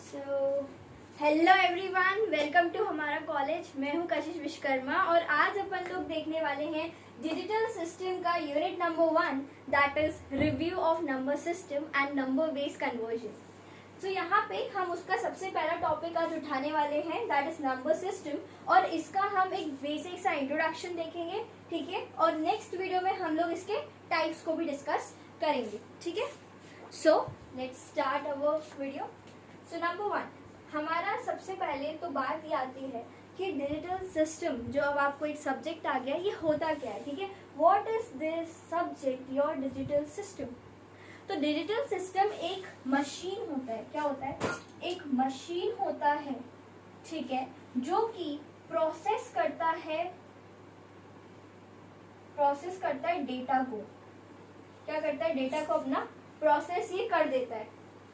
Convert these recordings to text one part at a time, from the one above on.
So hello everyone, welcome to हमारा college. मैं हूं कशिश विश्वकर्मा और आज अपन लोग देखने वाले हैं डिजिटल सिस्टम का unit number 1, that is review of number system and number based conversion. तो यहाँ पे हम उसका सबसे पहला टॉपिक आज उठाने वाले हैं, दैट इज नंबर सिस्टम। और इसका हम एक बेसिक सा इंट्रोडक्शन देखेंगे, ठीक है। और नेक्स्ट वीडियो में हम लोग इसके टाइप्स को भी डिस्कस करेंगे, ठीक है। So let's start our video. So number 1, हमारा सबसे पहले तो बात ये आती है कि डिजिटल सिस्टम, जो अब आपको एक सब्जेक्ट आ गया, ये होता क्या है, ठीक है। What is this subject, your digital system. तो डिजिटल सिस्टम एक मशीन होता है। क्या होता है? एक मशीन होता है, ठीक है, जो कि प्रोसेस करता है डेटा को। क्या करता है? डेटा को अपना प्रोसेस ये कर देता है।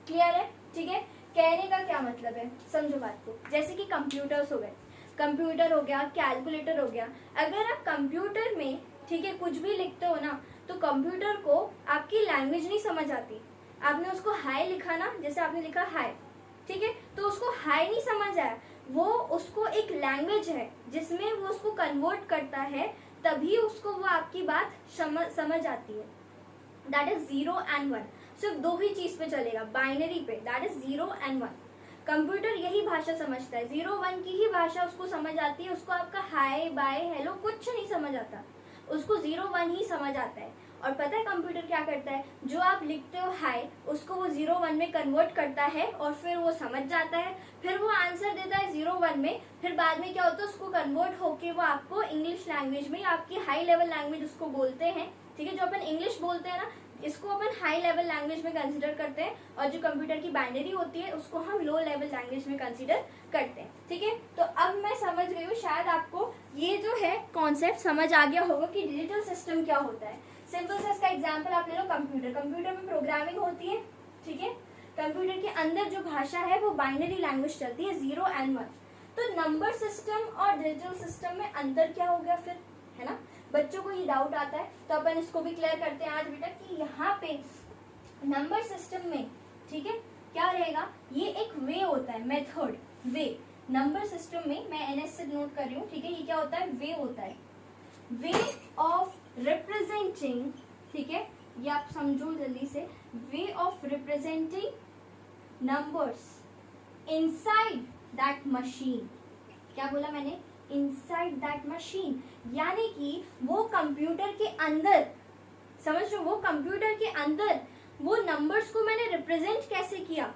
क्लियर है? ठीक है। कहने का क्या मतलब है, समझो बात को। जैसे कि कंप्यूटर्स हो गए, कंप्यूटर हो गया, कैलकुलेटर हो गया। अगर आप कंप्यूटर में, ठीक है, कुछ भी लिखते हो ना, तो कंप्यूटर को आपकी लैंग्वेज नहीं समझ आती। आपने उसको हाय लिखा ना, जैसे आपने लिखा हाय, ठीक है, तो उसको हाय नहीं समझ आया। वो उसको एक लैंग्वेज है जिसमें वो उसको कन्वर्ट करता है, तभी उसको वो आपकी बात समझ आती है। That is 0 and 1। सिर्फ दो ही चीज पे चलेगा, बाइनरी पे, दैट इज 0 and 1। कंप्यूटर यही भाषा समझता है, 0 1 की ही भाषा उसको समझ आती है। उसको आपका हाय बाय हेलो कुछ नहीं समझ आता, उसको 0 1 ही समझ आता है। और पता है कंप्यूटर क्या करता है? जो आप लिखते हो हाय, उसको वो 0 1 में कन्वर्ट करता है और फिर वो समझ जाता है। फिर वो आंसर देता है 0 1 में। फिर बाद में क्या होता है? उसको कन्वर्ट होके वो आपको इंग्लिश लैंग्वेज में, आपकी हाई लेवल लैंग्वेज उसको बोलते हैं, ठीक है। जो अपन इंग्लिश बोलते हैं ना, इसको अपन हाई लेवल लैंग्वेज में कंसीडर करते हैं, और जो कंप्यूटर की बाइनरी होती है उसको हम लो लेवल लैंग्वेज में कंसीडर करते हैं, ठीक है। तो अब मैं समझ गई हूँ, शायद आपको ये जो है कॉन्सेप्ट समझ आ गया होगा कि डिजिटल सिस्टम क्या होता है। सिंपल सा इसका एग्जाम्पल आप ले लो। कंप्यूटर में प्रोग्रामिंग होती है, ठीक है। कंप्यूटर के अंदर जो भाषा है वो बाइनरी लैंग्वेज चलती है, 0 and 1। तो नंबर सिस्टम और डिजिटल सिस्टम में अंतर क्या हो गया फिर, है ना। बच्चों को ये डाउट आता है, तो अपन इसको भी क्लियर करते हैं आज बेटा, कि यहाँ पे नंबर सिस्टम में, ठीक है, क्या रहेगा? ये एक वे होता है, मेथड, वे। नंबर सिस्टम में मैं NS से नोट कर रही हूँ, ठीक है। ये क्या होता है? वे होता है, वे ऑफ रिप्रेजेंटिंग, ठीक है। ये आप समझो जल्दी से, way of representing numbers inside that machine. क्या बोला मैंने? इनसाइड दैट मशीन, यानी कि वो कंप्यूटर के अंदर, समझ लो, वो कंप्यूटर के अंदर वो नंबर्स को मैंने रिप्रेजेंट कैसे किया।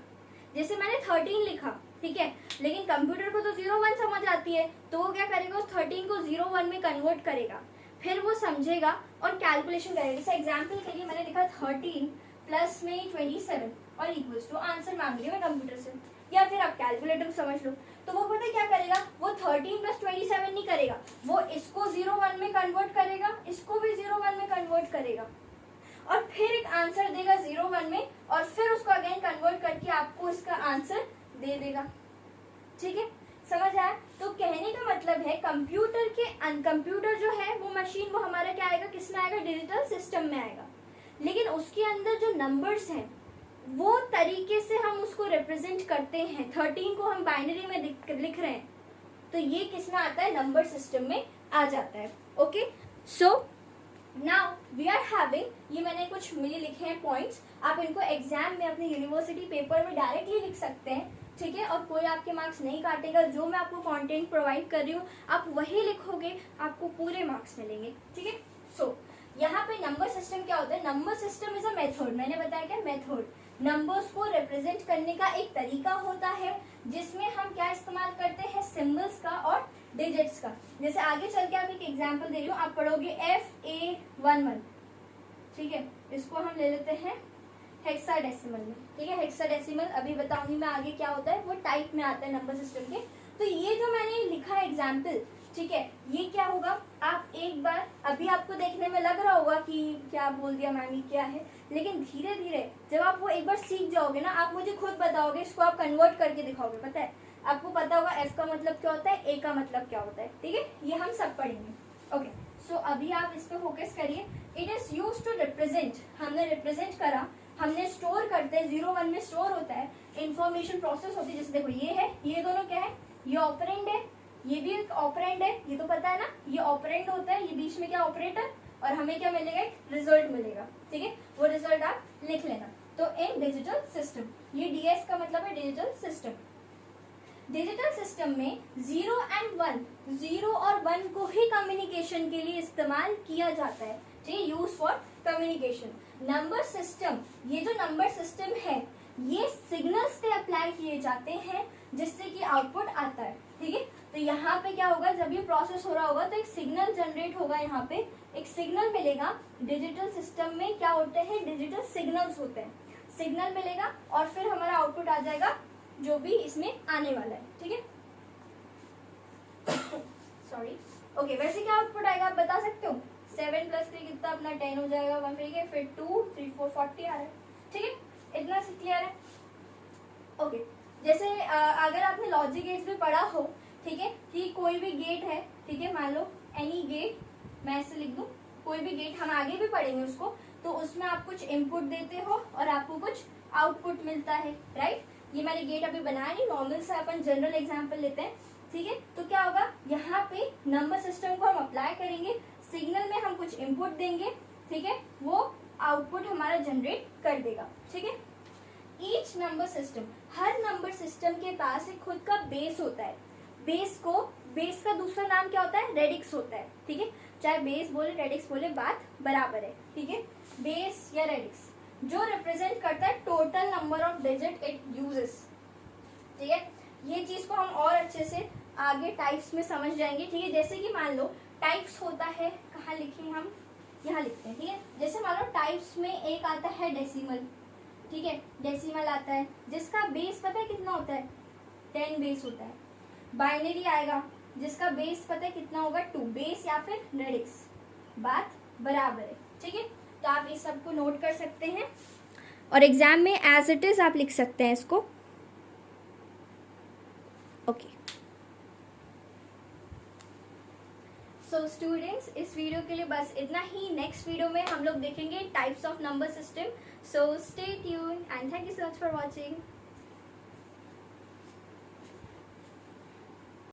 जैसे मैंने 13 लिखा, ठीक है, लेकिन कंप्यूटर को तो 0 1 समझ आती है, तो वो क्या करेगा? उस 13 को 0 1 में कन्वर्ट करेगा, फिर वो समझेगा और कैलकुलेशन करेगा। जैसे एग्जाम्पल के लिए मैंने लिखा 13 प्लस में 27 और इक्वल्स टू, आंसर मांग रही है मैं कंप्यूटर से, या फिर आप कैलकुलेटर समझ लो। तो वो पता है क्या करेगा? वो 13 प्लस 27 नहीं करेगा, वो इसको 0 1 में कन्वर्ट करेगा, इसको भी 0 1 में कन्वर्ट करेगा, और फिर एक आंसर देगा 0 1 में, और फिर उसको अगेन कन्वर्ट करके आपको इसका आंसर दे देगा, ठीक है। समझ आया? तो कहने का मतलब है कंप्यूटर जो है वो मशीन, वो हमारा क्या आएगा? किस में आएगा? डिजिटल सिस्टम में आएगा। लेकिन उसके अंदर जो नंबर्स हैं, वो तरीके से हम उसको रिप्रेजेंट करते हैं। 13 को हम बाइनरी में लिख रहे हैं, तो ये किस में आता है? नंबर सिस्टम में आ जाता है। Okay, so now we are having, ये मैंने कुछ मिली लिखे हैं पॉइंट्स, आप इनको एग्जाम में अपने यूनिवर्सिटी पेपर में डायरेक्टली लिख सकते हैं, ठीक है। और कोई आपके मार्क्स नहीं काटेगा। जो मैं आपको कंटेंट प्रोवाइड कर रही हूँ आप वही लिखोगे, आपको पूरे मार्क्स मिलेंगे, ठीक है। सो यहाँ पे नंबर सिस्टम क्या होता है? Number system is a method. मैंने बताया क्या? मेथड। नंबर्स को रिप्रेजेंट करने का एक तरीका होता है, जिसमें हम क्या इस्तेमाल करते हैं? सिंबल्स का और डिजिट्स का। जैसे आगे चल के आप एक एग्जांपल दे रही हूँ, आप पढ़ोगे FA11, ठीक है, इसको हम ले लेते हैं हेक्साडेसिमल में, ठीक है। हेक्साडेसिमल अभी बताऊंगी मैं आगे क्या होता है, वो टाइप में आता है नंबर सिस्टम के। तो ये जो मैंने लिखा एग्जाम्पल, ठीक है, ये क्या होगा? आप एक बार, अभी आपको देखने में लग रहा होगा कि क्या बोल दिया मैम, क्या है, लेकिन धीरे धीरे जब आप वो एक बार सीख जाओगे ना, आप मुझे खुद बताओगे, इसको आप कन्वर्ट करके दिखाओगे। पता है आपको, पता होगा F का मतलब क्या होता है, A का मतलब क्या होता है, ठीक है। ये हम सब पढ़ेंगे। ओके, सो अभी आप इस पे फोकस करिए। It is used to represent, हमने रिप्रेजेंट करा हमने स्टोर करते हैं, 0 1 में स्टोर होता है, इंफॉर्मेशन प्रोसेस होती है। जैसे देखो ये है, ये दोनों क्या है, ये ऑपरेंड है, ये भी एक ऑपरेंड है, ये तो पता है ना, ये ऑपरेंड होता है, ये बीच में क्या ऑपरेटर, और हमें क्या मिलेगा, एक रिजल्ट मिलेगा, ठीक है, वो रिजल्ट आप लिख लेना। तो इन डिजिटल सिस्टम, ये डीएस का मतलब है डिजिटल सिस्टम। डिजिटल सिस्टम में 0 एंड 1, 0 और 1 को ही कम्युनिकेशन के लिए इस्तेमाल किया जाता है, ठीक है, use for communication. Number system, ये जो नंबर सिस्टम है ये सिग्नल्स पे अप्लाई किए जाते हैं जिससे कि आउटपुट आता है, ठीक है। तो यहाँ पे क्या होगा, जब ये प्रोसेस हो रहा होगा तो एक सिग्नल जनरेट होगा, यहाँ पे एक सिग्नल मिलेगा। डिजिटल सिस्टम में क्या होते हैं, डिजिटल सिग्नल्स होते हैं, सिग्नल मिलेगा और फिर हमारा आउटपुट आ जाएगा जो भी इसमें आने वाला है, ठीक है। सॉरी, ओके, वैसे क्या आउटपुट आएगा आप बता सकते हो? 7 + 3 कितना अपना 10 हो जाएगा, 1 ठीक है, फिर 2 3 4 40 आ रहा है, ठीक है, इतना से क्लियर है। ओके, जैसे अगर आपने लॉजिक गेट्स भी पढ़ा हो, ठीक है, कि कोई भी गेट है, ठीक है, मान लो एनी गेट, मैं ऐसे लिख दूं, कोई भी गेट, हम आगे भी पढ़ेंगे उसको, तो उसमें आप कुछ इनपुट देते हो और आपको कुछ आउटपुट मिलता है, राइट। ये मैंने गेट अभी बनाया नहीं, नॉर्मल से अपन जनरल एग्जांपल लेते हैं, ठीक है। तो क्या होगा, यहाँ पे नंबर सिस्टम को हम अप्लाई करेंगे, सिग्नल में हम कुछ इनपुट देंगे, ठीक है, वो आउटपुट हमारा जनरेट कर देगा, ठीक है। ईच नंबर सिस्टम, हर नंबर सिस्टम के पास एक खुद का बेस होता है। बेस का दूसरा नाम क्या होता है, रेडिक्स होता है, ठीक है, चाहे बेस बोले रेडिक्स बोले बात बराबर है, ठीक है। बेस या रेडिक्स जो रिप्रेजेंट करता है total number of digit it uses, ठीक है। ये चीज को हम और अच्छे से आगे टाइप्स में समझ जाएंगे, ठीक है। जैसे कि मान लो टाइप्स होता है, कहाँ लिखे हम, यहाँ लिखते हैं, ठीक है। जैसे मान लो टाइप्स में एक आता है डेसिमल, ठीक है, डेसिमल आता है जिसका बेस पता है कितना होता है, 10 बेस होता है। बाइनरी आएगा जिसका बेस पता है कितना होगा, 2 बेस या फिर रेडिक्स, बात बराबर है, ठीक है। तो आप इस सब को नोट कर सकते हैं और एग्जाम में एज इट इज आप लिख सकते हैं इसको, ओके। सो स्टूडेंट्स, इस वीडियो के लिए बस इतना ही। नेक्स्ट वीडियो में हम लोग देखेंगे types of number system. So stay tuned and thank you so much for watching.